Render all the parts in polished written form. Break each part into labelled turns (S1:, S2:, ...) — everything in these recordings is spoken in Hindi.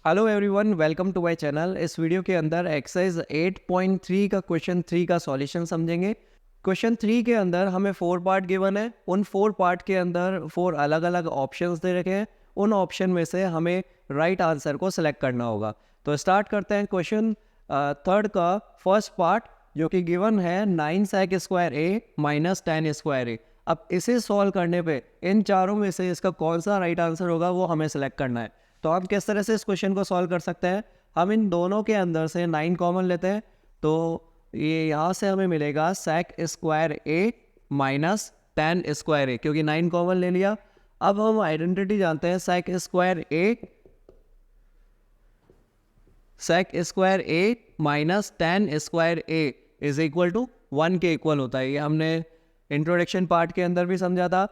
S1: Hello everyone, welcome to my channel. इस वीडियो के अंदर एक्सरसाइज 8.3 का क्वेश्चन 3 का सॉल्यूशन समझेंगे। क्वेश्चन 3 के अंदर हमें 4 पार्ट गिवन है। उन 4 पार्ट के अंदर 4 अलग अलग ऑप्शंस दे रखे हैं। उन ऑप्शन में से हमें राइट आंसर को सिलेक्ट करना होगा। तो स्टार्ट करते हैं क्वेश्चन थर्ड का फर्स्ट पार्ट, जो कि गिवन है 9 sec square a minus 10 square ए। अब इसे सॉल्व करने पे इन चारों में से इसका कौन सा राइट आंसर होगा वो हमें सेलेक्ट करना है। तो हम किस तरह से इस क्वेश्चन को सॉल्व कर सकते हैं, हम इन दोनों के अंदर से 9 कॉमन लेते हैं। तो ये यहाँ से हमें मिलेगा sec square a minus 10 square ए, क्योंकि 9 कॉमन ले लिया। अब हम आइडेंटिटी जानते हैं, sec square a minus 10 square a is equal to 1 के इक्वल होता है। ये हमने इंट्रोडक्शन पार्ट के अंदर भी समझा था।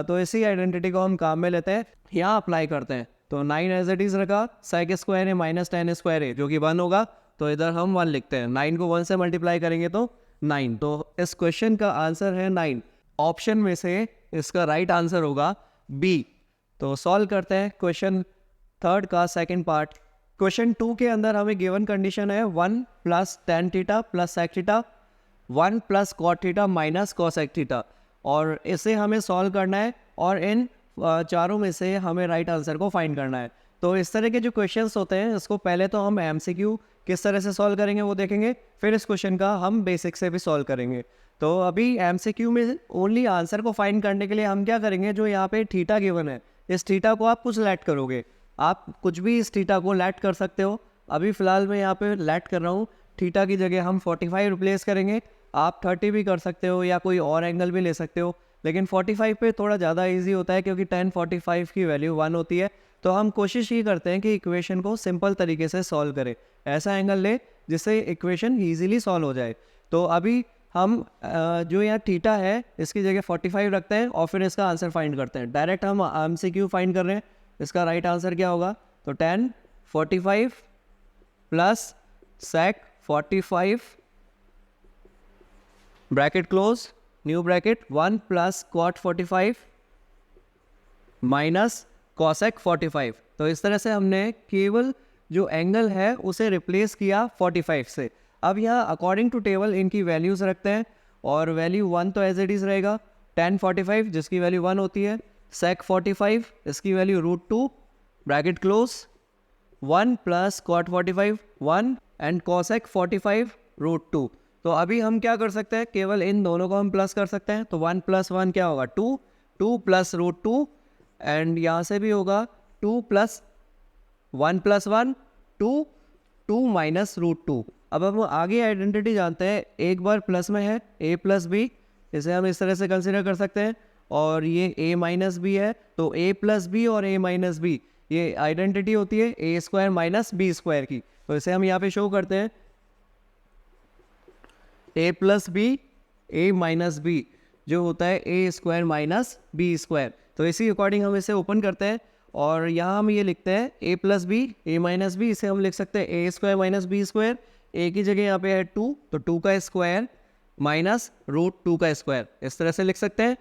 S1: तो इसी आइडेंटिटी को हम काम में लेते हैं, यहाँ अप्लाई करते हैं। तो 9 एज इट इज रखा, sec square a minus 10 square ए जो कि 1 होगा, तो इधर हम 1 लिखते हैं। 9 को 1 से मल्टीप्लाई करेंगे तो 9। तो इस क्वेश्चन का आंसर है 9। ऑप्शन में से इसका राइट आंसर होगा बी। तो सॉल्व करते हैं क्वेश्चन थर्ड का सेकंड पार्ट। क्वेश्चन 2 के अंदर हमें गिवन कंडीशन है 1 plus ten theta plus sec theta, 1 plus cot theta minus cosec theta, और इसे हमें सॉल्व करना है और इन चारों में से हमें राइट आंसर को फाइंड करना है। तो इस तरह के जो क्वेश्चंस होते हैं, इसको पहले तो हम एमसीक्यू किस तरह से सॉल्व करेंगे वो देखेंगे, फिर इस क्वेश्चन का हम बेसिक से भी सॉल्व करेंगे। तो अभी एमसीक्यू में ओनली आंसर को फाइंड करने के लिए हम क्या करेंगे, जो यहाँ पे थीटा गिवन है, इस थीटा को आप कुछ लेट करोगे। आप कुछ भी इस थीटा को लेट कर सकते हो। अभी फ़िलहाल मैं यहाँ पे लेट कर रहा हूँ, थीटा की जगह हम 45 रिप्लेस करेंगे। आप 30 भी कर सकते हो या कोई और एंगल भी ले सकते हो, लेकिन 45 पे थोड़ा ज़्यादा इजी होता है क्योंकि tan 45 की वैल्यू 1 होती है। तो हम कोशिश ये करते हैं कि इक्वेशन को सिंपल तरीके से सॉल्व करें, ऐसा एंगल ले जिससे इक्वेशन ईजिली सॉल्व हो जाए। तो अभी हम जो यहाँ थीटा है इसकी जगह 45 रखते हैं और फिर इसका आंसर फाइंड करते हैं। डायरेक्ट हम एमसीक्यू फाइंड कर रहे हैं, इसका राइट आंसर क्या होगा। तो tan 45 प्लस sec 45 bracket close, new bracket 1 plus cot 45 minus cosec 45। तो इस तरह से हमने केवल जो एंगल है उसे रिप्लेस किया 45 से। अब यहाँ अकॉर्डिंग टू टेबल इनकी वैल्यूज़ रखते हैं, और वैल्यू 1 तो एज इट इज़ रहेगा, tan 45 जिसकी वैल्यू 1 होती है, sec 45 इसकी value √2 bracket close, 1 plus cot 45 1 and cosec 45 √2। तो अभी हम क्या कर सकते हैं, केवल इन दोनों को हम प्लस कर सकते हैं। तो 1 प्लस 1 क्या होगा 2, 2 प्लस √2, एंड यहाँ से भी होगा 2 प्लस 1 प्लस 1 2, 2 माइनस √2। अब हम आगे आइडेंटिटी जानते हैं, एक बार प्लस में है a प्लस बी, इसे हम इस तरह से कंसिडर कर सकते हैं, और ये a माइनस बी है। तो a प्लस बी और a माइनस बी ये आइडेंटिटी होती है a square minus b square की। तो इसे हम यहाँ पे शो करते हैं, a plus b a minus b जो होता है a square minus b square. तो इसी अकॉर्डिंग हम इसे ओपन करते हैं और यहाँ हम ये लिखते हैं a plus b a minus b, इसे हम लिख सकते हैं a square minus b square. A की जगह यहाँ पे है 2, तो 2 का स्क्वायर माइनस √2 का स्क्वायर, इस तरह से लिख सकते हैं।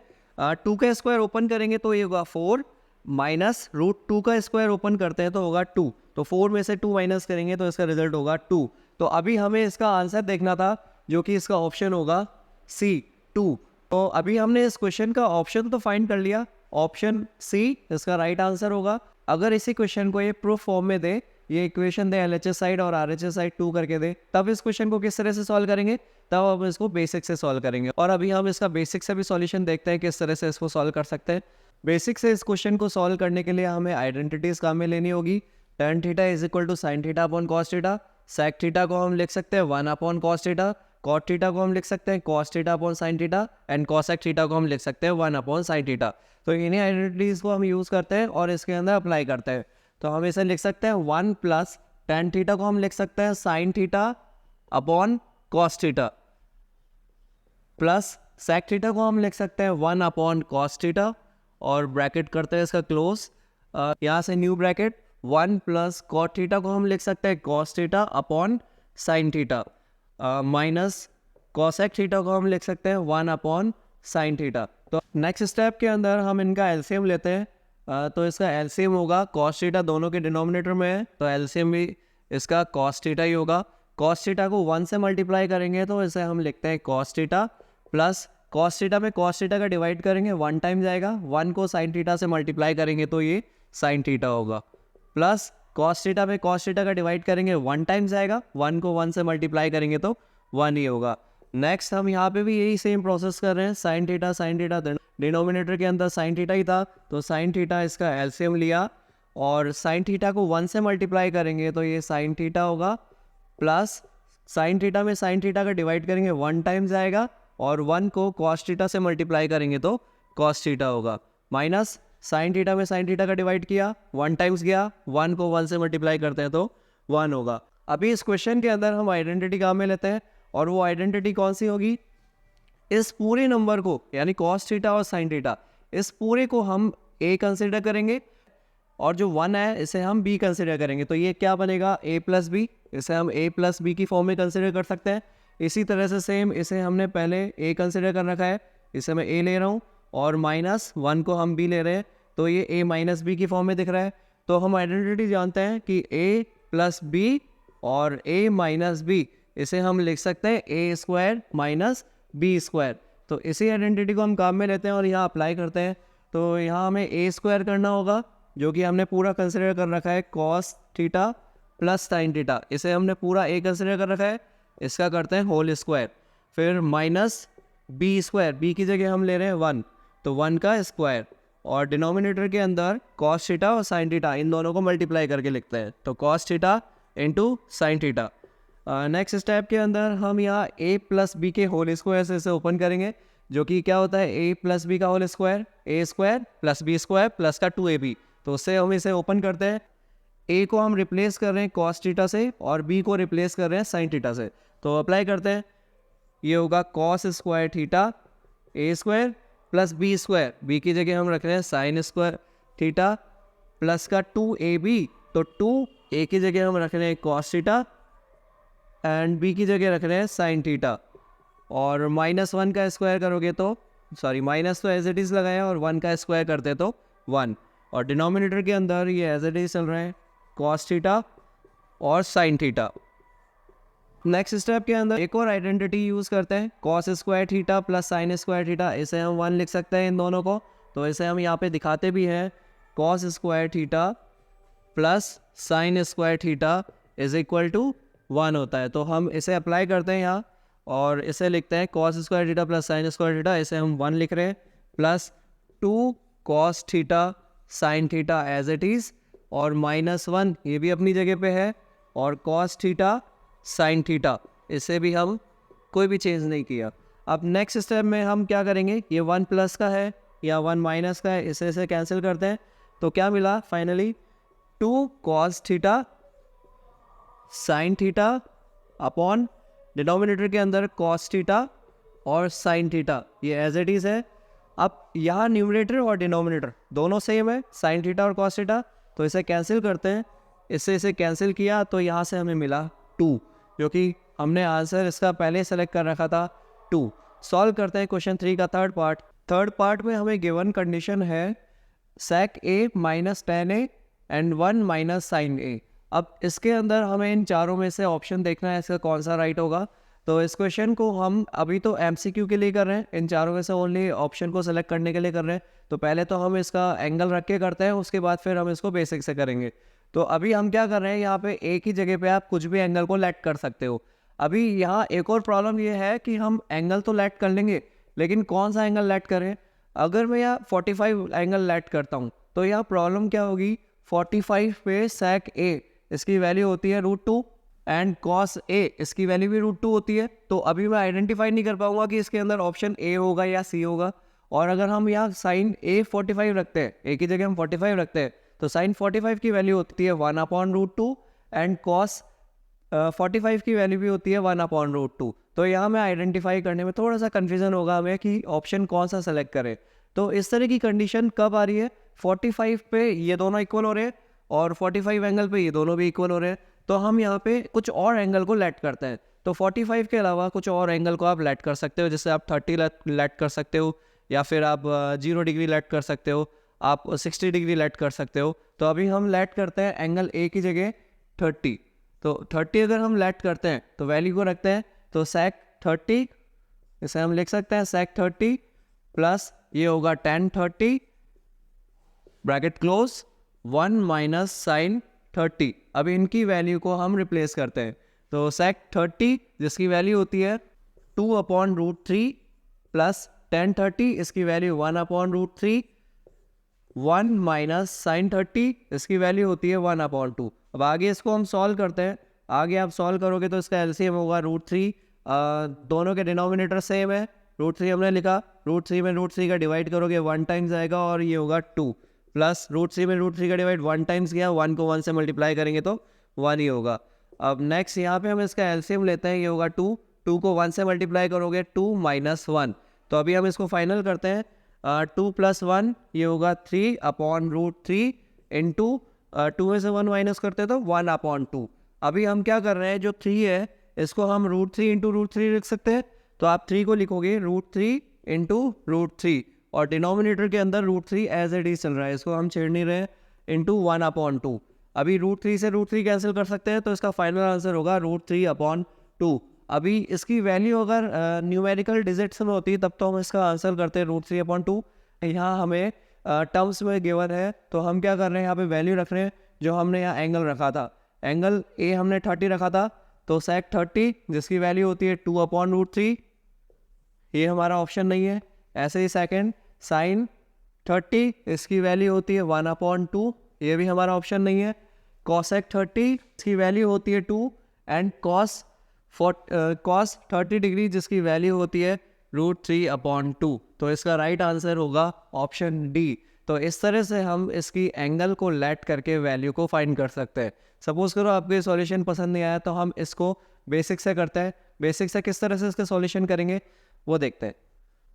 S1: 2 का स्क्वायर ओपन करेंगे तो ये होगा 4, माइनस √2 का स्क्वायर ओपन करते हैं तो होगा 2। तो 4 में से 2 माइनस करेंगे तो इसका रिजल्ट होगा 2। तो अभी हमें इसका आंसर देखना था, जो कि इसका ऑप्शन होगा सी 2। तो अभी हमने इस क्वेश्चन का ऑप्शन तो फाइंड कर लिया, ऑप्शन सी इसका राइट आंसर होगा। अगर इसी क्वेश्चन को ये प्रूफ फॉर्म में दे, ये इक्वेशन दे एलएचएस साइड और आरएचएस साइड 2 करके दे, तब इस क्वेश्चन को किस तरह से सॉल्व करेंगे, तब हम इसको बेसिक से सॉल्व करेंगे। और अभी हम इसका बेसिक से भी सॉल्यूशन देखते हैं किस तरह से इसको सॉल्व कर सकते हैं। बेसिक से इस क्वेश्चन को सॉल्व करने के लिए हमें आइडेंटिटीज काम में लेनी होगी। tan theta is equal to sine theta upon cos theta, sec theta को हम लिख सकते हैं 1 upon cos theta, cot theta को हम लिख सकते हैं cos theta upon sine theta, and cosec theta को हम लिख सकते हैं 1 अपॉन साइन थीटा। तो इन्हीं आइडेंटिटीज को हम यूज़ करते हैं और इसके अंदर अप्लाई करते हैं। तो हम इसे लिख सकते हैं 1 प्लस tan थीटा को हम लिख सकते हैं sine theta upon cos theta, plus sec theta को हम लिख सकते हैं 1 अपॉन कॉस थीटा, और ब्रैकेट करते हैं इसका क्लोज, यहाँ से new bracket 1 plus cot theta को हम लिख सकते हैं cos theta upon sine theta, minus cosec theta को हम लिख सकते हैं 1 अपॉन साइन थीटा। तो नेक्स्ट स्टेप के अंदर हम इनका एलसीएम लेते हैं। तो इसका एलसीएम होगा कॉस थीटा दोनों के डिनोमिनेटर में है, तो एलसीएम भी इसका कॉस थीटा ही होगा। कॉस थीटा को 1 से मल्टीप्लाई करेंगे तो इसे हम लिखते हैं cos theta plus cos theta में कॉस थीटा का डिवाइड करेंगे 1 टाइम जाएगा, 1 को साइन थीटा से मल्टीप्लाई करेंगे तो ये साइन थीटा होगा, प्लस कॉस थीटा में कॉस थीटा का डिवाइड करेंगे 1 टाइम्स आएगा, 1 को 1 से मल्टीप्लाई करेंगे तो 1 ही होगा। नेक्स्ट हम यहाँ पे भी यही सेम प्रोसेस कर रहे हैं, साइन थीटा डिनोमिनेटर के अंदर साइन थीटा ही था, तो साइन थीटा इसका एलसीएम लिया और साइन थीटा को 1 से मल्टीप्लाई करेंगे तो ये साइन थीटा होगा, प्लस साइन थीटा में साइन थीटा का डिवाइड करेंगे 1 टाइम्स आएगा और 1 को कॉस थीटा से मल्टीप्लाई करेंगे तो कॉस थीटा होगा, माइनस साइन थीटा में साइन थीटा का डिवाइड किया 1 टाइम्स गया, 1 को 1 से मल्टीप्लाई करते हैं तो 1 होगा। अभी इस क्वेश्चन के अंदर हम आइडेंटिटी काम में लेते हैं और वो आइडेंटिटी कौन सी होगी, इस पूरे नंबर को यानी कॉस थीटा और साइन थीटा इस पूरे को हम a कंसिडर करेंगे और जो 1 है इसे हम b कंसिडर करेंगे, तो ये क्या बनेगा a प्लस बी, इसे हम a प्लस बी की फॉर्म में कंसिडर कर सकते हैं। इसी तरह से सेम इसे हमने पहले a कंसिडर कर रखा है, इसे मैं a ले रहा हूँ और माइनस 1 को हम b ले रहे हैं, तो ये a माइनस बी की फॉर्म में दिख रहा है। तो हम आइडेंटिटी जानते हैं कि a प्लस बी और a माइनस बी इसे हम लिख सकते हैं a square minus b square. तो इसी आइडेंटिटी को हम काम में लेते हैं और यहाँ अप्लाई करते हैं, तो यहाँ हमें a स्क्वायर करना होगा जो कि हमने पूरा कंसिडर कर रखा है cos theta plus sine theta, इसे हमने पूरा a कंसिडर कर रखा है, इसका करते हैं होल स्क्वायर, फिर माइनस बी स्क्वायर, बी की जगह हम ले रहे हैं 1 तो 1 का स्क्वायर और डिनोमिनेटर के अंदर कॉस थीटा और साइन थीटा इन दोनों को मल्टीप्लाई करके लिखते हैं, तो cos theta into sine theta. Next step के अंदर हम यहाँ a प्लस बी के होल स्क्वायर से इसे ओपन करेंगे, जो कि क्या होता है a प्लस बी का whole square, a square plus b square plus का 2ab, तो उससे हम इसे ओपन करते हैं। a को हम रिप्लेस कर रहे हैं कॉस थीटा से और b को रिप्लेस कर रहे हैं साइन थीटा से, तो अप्लाई करते हैं, ये होगा cos square theta a square plus b square, b की जगह हम रख रहे हैं साइन स्क्वायर थीटा प्लस का 2ab, तो 2a की जगह हम रख रहे हैं कॉस थीटा एंड b की जगह रख रहे हैं साइन थीटा, और -1 का स्क्वायर करोगे तो सॉरी माइनस तो एज इट इज़ लगाया और 1 का स्क्वायर करते तो 1, और डिनोमिनेटर के अंदर ये एज इट इज़ चल रहे हैं कॉस थीटा और साइन थीटा। नेक्स्ट स्टेप के अंदर एक और आइडेंटिटी यूज़ करते हैं, cos square theta plus sine square theta, इसे हम 1 लिख सकते हैं इन दोनों को, तो इसे हम यहाँ पे दिखाते भी हैं, cos square theta plus sine square theta is equal to 1 होता है, तो हम इसे अप्लाई करते हैं यहाँ और इसे लिखते हैं cos square theta plus sine square theta, इसे हम 1 लिख रहे हैं plus 2 cos theta sine theta as it is और -1 ये भी अपनी जगह पे है और कॉस थीटा साइन थीटा इसे भी हम कोई भी चेंज नहीं किया। अब नेक्स्ट स्टेप में हम क्या करेंगे, ये 1 प्लस का है या 1 माइनस का है, इसे कैंसिल करते हैं, तो क्या मिला finally 2 cos theta sine theta upon denominator के अंदर कॉस थीटा और साइन थीटा, ये एज इट इज़ है। अब यहाँ न्यूमरेटर और डिनोमिनेटर दोनों सेम है, साइन थीटा और कॉस थीटा, तो इसे कैंसिल करते हैं, इसे कैंसिल किया तो यहाँ से हमें मिला 2, क्योंकि हमने आंसर इसका पहले सेलेक्ट कर रखा था 2। सॉल्व करते हैं क्वेश्चन 3 का थर्ड पार्ट में हमें गिवन कंडीशन है sec a minus tan a and 1 minus sine a। अब इसके अंदर हमें इन चारों में से ऑप्शन देखना है इसका कौन सा राइट होगा, तो इस क्वेश्चन को हम अभी तो MCQ के लिए कर रहे हैं, इन चारों में से ओनली ऑप्शन को सेलेक्ट करने के लिए कर रहे हैं, तो पहले तो हम इसका एंगल रख के करते हैं, उसके बाद फिर हम इसको बेसिक से करेंगे। तो अभी हम क्या कर रहे हैं, यहाँ पे एक ही जगह पे आप कुछ भी एंगल को लेट कर सकते हो। अभी यहाँ एक और प्रॉब्लम ये है कि हम एंगल तो लेट कर लेंगे, लेकिन कौन सा एंगल लेट करें। अगर मैं यहाँ 45 एंगल लेट करता हूँ तो यहाँ प्रॉब्लम क्या होगी, 45 पे sec a इसकी वैल्यू होती है √2 एंड cos a इसकी वैल्यू भी √2 होती है, तो अभी मैं आइडेंटिफाई नहीं कर पाऊंगा कि इसके अंदर ऑप्शन a होगा या c होगा। और अगर हम यहाँ साइन a 45 रखते हैं, a की जगह हम 45 रखते हैं, तो साइन 45 की वैल्यू होती है 1/√2 एंड cos 45 की वैल्यू भी होती है 1/√2। तो यहाँ मैं आइडेंटिफाई करने में थोड़ा सा कन्फ्यूजन होगा हमें कि ऑप्शन कौन सा सेलेक्ट करें। तो इस तरह की कंडीशन कब आ रही है, 45 पे ये दोनों इक्वल हो रहे हैं और 45 एंगल पे ये दोनों भी इक्वल हो रहे हैं, तो हम यहाँ पे कुछ और एंगल को लेट करते हैं। तो 45 के अलावा कुछ और एंगल को आप लेट कर सकते हो, जैसे आप 30 लेट कर सकते हो या फिर आप 0 डिग्री लेट कर सकते हो। आप 60 डिग्री लेट कर सकते हो। तो अभी हम लेट करते हैं एंगल ए की जगह 30। तो 30 अगर हम लेट करते हैं तो वैल्यू को रखते हैं, तो sec 30, इसे हम लिख सकते हैं sec 30 प्लस ये होगा tan 30 bracket close 1 minus sine 30। अभी इनकी वैल्यू को हम रिप्लेस करते हैं, तो sec 30 जिसकी वैल्यू होती है 2/√3 प्लस tan 30 इसकी वैल्यू 1/√3, 1 माइनस साइन 30 इसकी वैल्यू होती है 1/2। अब आगे इसको हम सॉल्व करते हैं। आगे आप सॉल्व करोगे तो इसका एलसीएम होगा √3, दोनों के डिनोमिनेटर सेम है, √3 हमने लिखा, √3 में √3 का डिवाइड करोगे 1 टाइम्स आएगा और ये होगा 2, प्लस √3 में √3 का डिवाइड 1 टाइम्स किया, 1 को 1 से मल्टीप्लाई करेंगे तो 1 ही होगा। अब नेक्स्ट यहाँ पे हम इसका एलसीएम लेते हैं, ये होगा 2, 2 को 1 से मल्टीप्लाई करोगे 2 माइनस 1। तो अभी हम इसको फाइनल करते हैं, 2 + 1 ये होगा 3/√3 इंटू 2 में से 1 माइनस करते हैं तो 1/2। अभी हम क्या कर रहे हैं, जो 3 है इसको हम √3 इंटू √3 लिख सकते हैं। तो आप 3 को लिखोगे √3 इंटू √3 और डिनोमिनेटर के अंदर √3 एज इट इज चल रहा है, इसको हम छेड़ नहीं रहे, इंटू 1/2। अभी √3 से √3 कैंसिल कर सकते हैं, तो इसका फाइनल आंसर होगा √3/2। अभी इसकी वैल्यू अगर न्यूमेरिकल डिजिट्स में होती तब तो हम इसका आंसर करते हैं √3/2। यहाँ हमें टर्म्स में गिवन है, तो हम क्या कर रहे हैं, यहाँ पे वैल्यू रख रहे हैं जो हमने यहाँ एंगल रखा था। एंगल ए हमने 30 रखा था, तो sec 30 जिसकी वैल्यू होती है 2/√3, ये हमारा ऑप्शन नहीं है। ऐसे ही सेकंड sin 30 इसकी वैल्यू होती है 1/2, ये भी हमारा ऑप्शन नहीं है। cosec 30 इसकी वैल्यू होती है 2 एंड cos 30 डिग्री जिसकी वैल्यू होती है √3/2। तो इसका राइट आंसर होगा ऑप्शन डी। तो इस तरह से हम इसकी एंगल को लेट करके वैल्यू को फाइंड कर सकते हैं। सपोज करो आपको ये सॉल्यूशन पसंद नहीं आया, तो हम इसको बेसिक से करते हैं। बेसिक से किस तरह से इसका सॉल्यूशन करेंगे वो देखते हैं।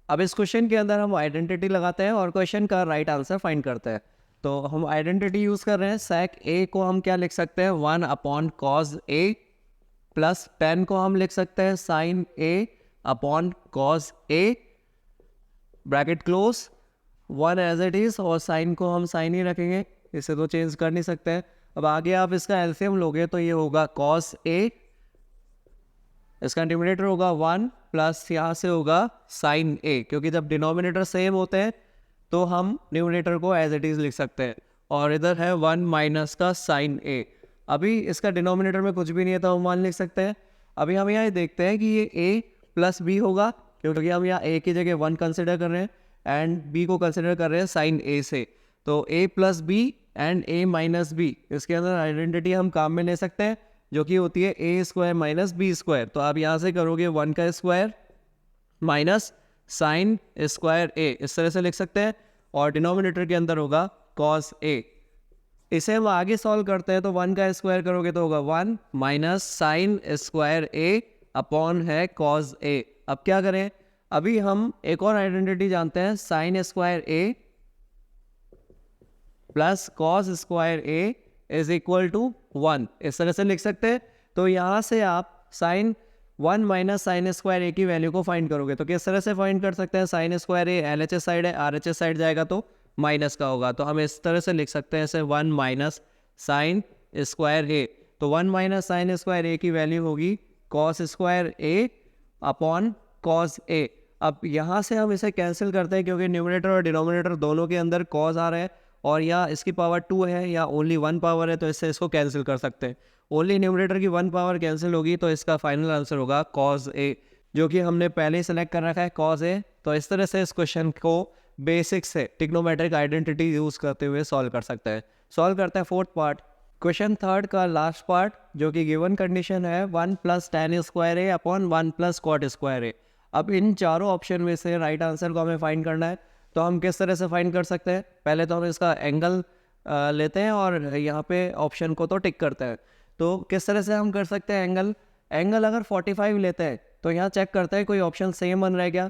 S1: अब इस क्वेश्चन के अंदर हम आइडेंटिटी लगाते हैं और क्वेश्चन का राइट आंसर फाइंड करते हैं। तो हम आइडेंटिटी यूज़ कर रहे हैं। sec a को हम क्या लिख सकते हैं, 1/cos a, प्लस tan को हम लिख सकते हैं sin a/cos a bracket close 1 as it is, और साइन को हम साइन ही रखेंगे, इसे तो चेंज कर नहीं सकते हैं। अब आगे आप इसका एलसीएम लोगे तो ये होगा cos a, इसका डिनोमिनेटर होगा 1 प्लस यहाँ से होगा sin a, क्योंकि जब डिनोमिनेटर सेम होते हैं तो हम न्यूमरेटर को एज इट इज़ लिख सकते हैं, और इधर है 1 माइनस का sin a। अभी इसका डिनोमिनेटर में कुछ भी नहीं है तो हम 1 लिख सकते हैं। अभी हम यहाँ देखते हैं कि ये a प्लस b होगा, क्योंकि हम यहाँ a की जगह 1 कंसिडर कर रहे हैं एंड b को कंसिडर कर रहे हैं sin a से। तो a plus b and a minus b, इसके अंदर आइडेंटिटी हम काम में ले सकते हैं, जो कि होती है a² माइनस b²। तो आप यहाँ से करोगे 1 का square minus sine square a, इस तरह से लिख सकते हैं, और डिनोमिनेटर के अंदर होगा cos a। इसे हम आगे सॉल्व करते हैं, तो 1 का स्क्वायर करोगे तो होगा 1 minus sine square a upon है cos a। अब क्या करें, अभी हम एक और आइडेंटिटी जानते हैं, sine square a plus cos square a is equal to 1, इस तरह से लिख सकते हैं। तो यहाँ से आप sine 1 minus sine square a की वैल्यू को फाइंड करोगे, तो किस तरह से फाइंड कर सकते हैं, sine square a LHS side है, RHS साइड जाएगा तो माइनस का होगा, तो हम इस तरह से लिख सकते हैं इसे 1 माइनस साइन स्क्वायर a। तो 1 माइनस साइन स्क्वायर a की वैल्यू होगी cos square a upon cos a। अब यहाँ से हम इसे कैंसिल करते हैं, क्योंकि न्यूमरेटर और डिनोमिनेटर दोनों के अंदर cos आ रहे हैं, और या इसकी पावर 2 है या ओनली 1 पावर है, तो इससे इसको कैंसिल कर सकते हैं। ओनली न्यूमरेटर की 1 पावर कैंसिल होगी, तो इसका फाइनल आंसर होगा cos a, जो कि हमने पहले ही सेलेक्ट कर रखा है cos a। तो इस तरह से इस क्वेश्चन को बेसिक से ट्रिग्नोमेट्रिक आइडेंटिटी यूज़ करते हुए सॉल्व कर सकते हैं। सॉल्व करते हैं फोर्थ पार्ट, क्वेश्चन थर्ड का लास्ट पार्ट, जो कि गिवन कंडीशन है 1 plus tan square a upon 1 plus cot square a। अब इन चारों ऑप्शन में से राइट आंसर को हमें फाइंड करना है, तो हम किस तरह से फाइंड कर सकते हैं। पहले तो हम इसका एंगल लेते हैं और यहाँ पे ऑप्शन को तो टिक करते हैं। तो किस तरह से हम कर सकते हैं एंगल अगर 45 लेते हैं तो यहाँ चेक करते हैं कोई ऑप्शन सेम बन रहा है क्या।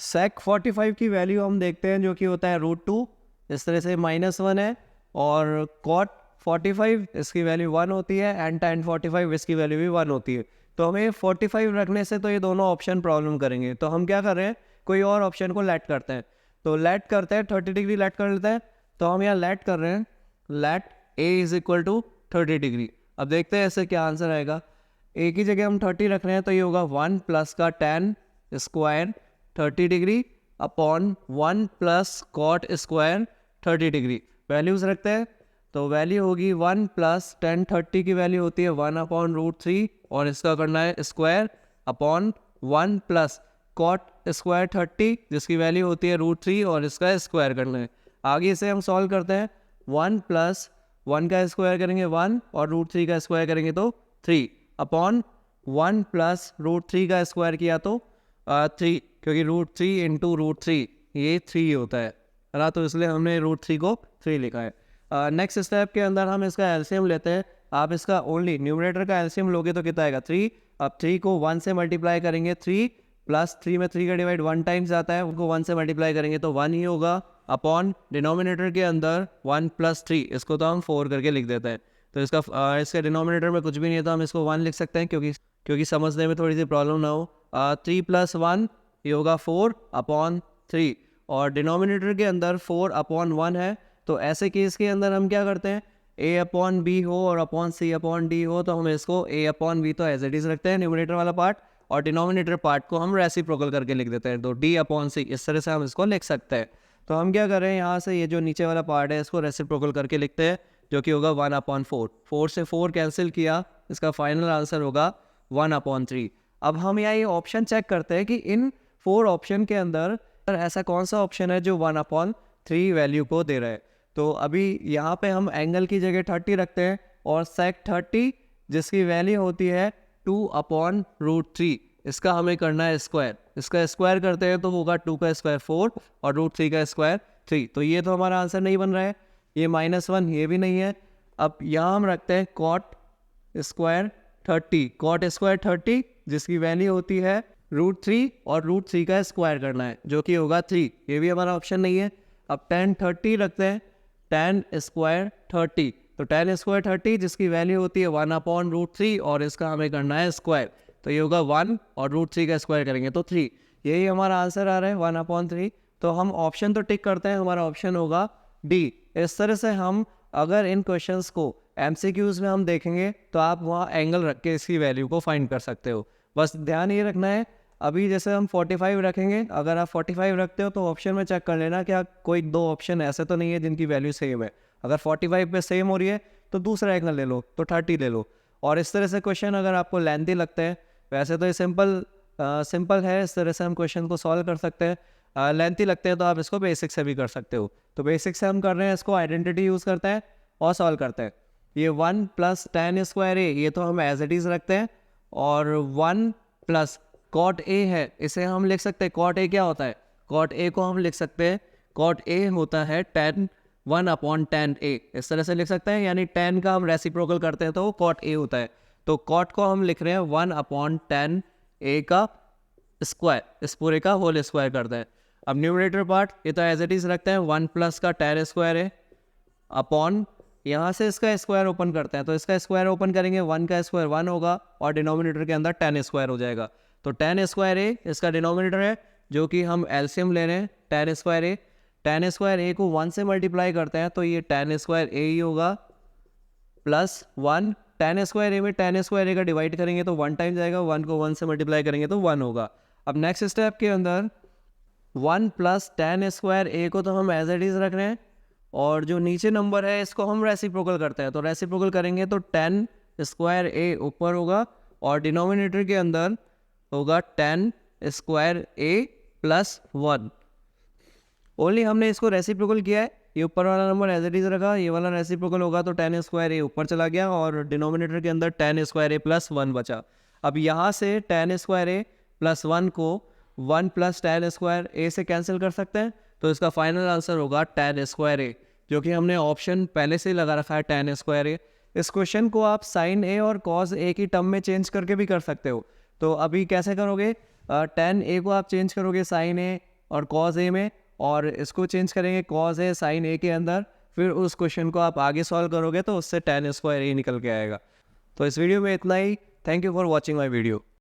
S1: sec 45 की वैल्यू हम देखते हैं, जो कि होता है √2, इस तरह से -1 है, और cot 45 इसकी वैल्यू 1 होती है एंड tan 45 इसकी वैल्यू भी 1 होती है। तो हमें 45 रखने से तो ये दोनों ऑप्शन प्रॉब्लम करेंगे, तो हम क्या कर रहे हैं, कोई और ऑप्शन को लेट करते हैं। तो लेट करते हैं 30 डिग्री लेट कर लेते हैं, तो हम यहाँ लेट कर रहे हैं, let a is equal to 30 degree. अब देखते हैं ऐसे क्या आंसर आएगा। ए की जगह हम 30 रख रहे हैं तो ये होगा 1 प्लस का tan square 30 degree upon 1 plus cot square 30 degree. Values रखते हैं तो वैल्यू होगी 1 प्लस tan 30 की वैल्यू होती है 1/√3 और इसका करना है square upon 1 plus cot square 30 जिसकी वैल्यू होती है √3 और इसका स्क्वायर करना है। आगे इसे हम सॉल्व करते हैं। 1 प्लस 1 का स्क्वायर करेंगे 1 और √3 का स्क्वायर करेंगे तो 3 अपॉन 1 प्लस √3 का स्क्वायर किया तो 3, क्योंकि √3 इंटू √3 ये 3 होता है ना, तो इसलिए हमने √3 को 3 लिखा है। नेक्स्ट स्टेप के अंदर हम इसका एलसीएम लेते हैं। आप इसका ओनली न्यूमरेटर का एलसीएम लोगे तो कितना आएगा 3। अब 3 को 1 से मल्टीप्लाई करेंगे 3 प्लस 3 में 3 का डिवाइड 1 टाइम्स आता है, उनको 1 से मल्टीप्लाई करेंगे तो 1 ही होगा अपॉन डिनोमिनेटर के अंदर 1 प्लस 3, इसको तो हम 4 करके लिख देते हैं। तो इसके डिनोमिनेटर में कुछ भी नहीं है तो हम इसको 1 लिख सकते हैं क्योंकि समझने में थोड़ी सी प्रॉब्लम ना हो। 3 प्लस 1 ये होगा 4 अपॉन 3 और डिनोमिनेटर के अंदर 4 अपॉन 1 है। तो ऐसे केस के अंदर हम क्या करते हैं, a अपॉन बी हो और अपॉन सी अपॉन डी हो तो हम इसको a अपॉन बी तो एज इट इज रखते हैं न्यूमरेटर वाला पार्ट, और डिनोमिनेटर पार्ट को हम रेसिप्रोकल करके लिख देते हैं। तो d अपॉन सी इस तरह से हम इसको लिख सकते हैं। तो हम क्या कर रहे हैं, यहाँ से ये जो नीचे वाला पार्ट है इसको रेसिप्रोकल करके लिखते हैं जो कि होगा 1/4। 4 से 4 कैंसिल किया, इसका फाइनल आंसर होगा 1/3। अब हम यहाँ ये ऑप्शन चेक करते हैं कि इन 4 ऑप्शन के अंदर ऐसा कौन सा ऑप्शन है जो 1/3 वैल्यू को दे रहा है। तो अभी यहाँ पे हम एंगल की जगह 30 रखते हैं और sec 30 जिसकी वैल्यू होती है 2/√3, इसका हमें करना है स्क्वायर। इसका स्क्वायर करते हैं तो होगा 2 का स्क्वायर 4 और √3 का स्क्वायर 3। तो ये तो हमारा आंसर नहीं बन रहा है, ये -1 ये भी नहीं है। अब यहाँ हम रखते हैं cot स्क्वायर 30, cot स्क्वायर 30 जिसकी वैल्यू होती है √3 और √3 का स्क्वायर करना है जो कि होगा 3, ये भी हमारा ऑप्शन नहीं है। अब tan 30 रखते हैं, tan स्क्वायर 30, तो tan स्क्वायर 30 जिसकी वैल्यू होती है 1/√3 और इसका हमें करना है स्क्वायर, तो ये होगा 1 और √3 का स्क्वायर करेंगे तो 3, यही हमारा आंसर आ रहा है 1/3। तो हम ऑप्शन तो टिक करते हैं, हमारा ऑप्शन होगा डी। इस तरह से हम अगर इन क्वेश्चंस को MCQs में हम देखेंगे तो आप वहाँ एंगल रख के इसकी वैल्यू को फाइंड कर सकते हो। बस ध्यान ये रखना है, अभी जैसे हम 45 रखेंगे, अगर आप 45 रखते हो तो ऑप्शन में चेक कर लेना क्या कोई 2 ऑप्शन ऐसे तो नहीं है जिनकी वैल्यू सेम है। अगर 45 पे सेम हो रही है तो दूसरा एंगल ले लो, तो 30 ले लो। और इस तरह से क्वेश्चन अगर आपको लेंथी लगते हैं, वैसे तो ये सिंपल है, इस तरह से हम क्वेश्चन को सॉल्व कर सकते हैं। लेंथी लगते हैं तो आप इसको बेसिक से भी कर सकते हो। तो बेसिक से हम कर रहे हैं, इसको आइडेंटिटी यूज़ करते हैं और सॉल्व करते हैं। ये 1 प्लस tan स्क्वायर ए ये तो हम एज इट इज़ रखते हैं, और 1 प्लस cot a है, इसे हम लिख सकते हैं cot a क्या होता है, cot a को हम लिख सकते हैं cot a होता है tan 1/tan a, इस तरह से लिख सकते हैं। यानी tan का हम रेसिप्रोकल करते हैं तो वो cot a होता है, तो cot को हम लिख रहे हैं 1/tan a का स्क्वायर, इस पूरे का होल स्क्वायर करते हैं। अब न्यूमरेटर पार्ट ये तो एज इट इज रखते हैं, 1 प्लस का tan स्क्वायर है अपॉन यहाँ से इसका स्क्वायर ओपन करते हैं, तो इसका स्क्वायर ओपन करेंगे 1 का स्क्वायर 1 होगा और डिनोमिनेटर के अंदर tan स्क्वायर हो जाएगा। तो tan स्क्वायर ए इसका डिनोमिनेटर है जो कि हम एलसीएम ले रहे हैं, tan स्क्वायर ए। tan स्क्वायर ए को 1 से मल्टीप्लाई करते हैं तो ये tan स्क्वायर ए ही होगा प्लस 1। tan स्क्वायर ए में tan स्क्वायर ए का डिवाइड करेंगे तो 1 टाइम जाएगा, 1 को 1 से मल्टीप्लाई करेंगे तो 1 होगा। अब नेक्स्ट स्टेप के अंदर 1 प्लस tan स्क्वायर ए को तो हम एज इट इज रख रहे हैं, और जो नीचे नंबर है इसको हम रेसिप्रोकल करते हैं, तो रेसिप्रोकल करेंगे तो tan स्क्वायर ए ऊपर होगा और डिनोमिनेटर के अंदर होगा tan स्क्वायर ए प्लस 1। ओनली हमने इसको रेसिप्रोकल किया है, ये ऊपर वाला नंबर एज इट इज रखा, ये वाला रेसिप्रोकल होगा तो tan स्क्वायर ए ऊपर चला गया और डिनोमिनेटर के अंदर tan स्क्वायर ए प्लस 1 बचा। अब यहाँ से tan स्क्वायर ए प्लस 1 को 1 प्लस tan स्क्वायर ए से कैंसिल कर सकते हैं, तो इसका फाइनल आंसर होगा tan स्क्वायर ए, जो कि हमने ऑप्शन पहले से ही लगा रखा है tan स्क्वायर ए। इस क्वेश्चन को आप sin ए और cos ए की टर्म में चेंज करके भी कर सकते हो। तो अभी कैसे करोगे, tan ए को आप चेंज करोगे sin ए और cos ए में, और इसको चेंज करेंगे cos ए sin ए के अंदर, फिर उस क्वेश्चन को आप आगे सॉल्व करोगे तो उससे tan स्क्वायर ए निकल के आएगा। तो इस वीडियो में इतना ही। Thank you for watching my video.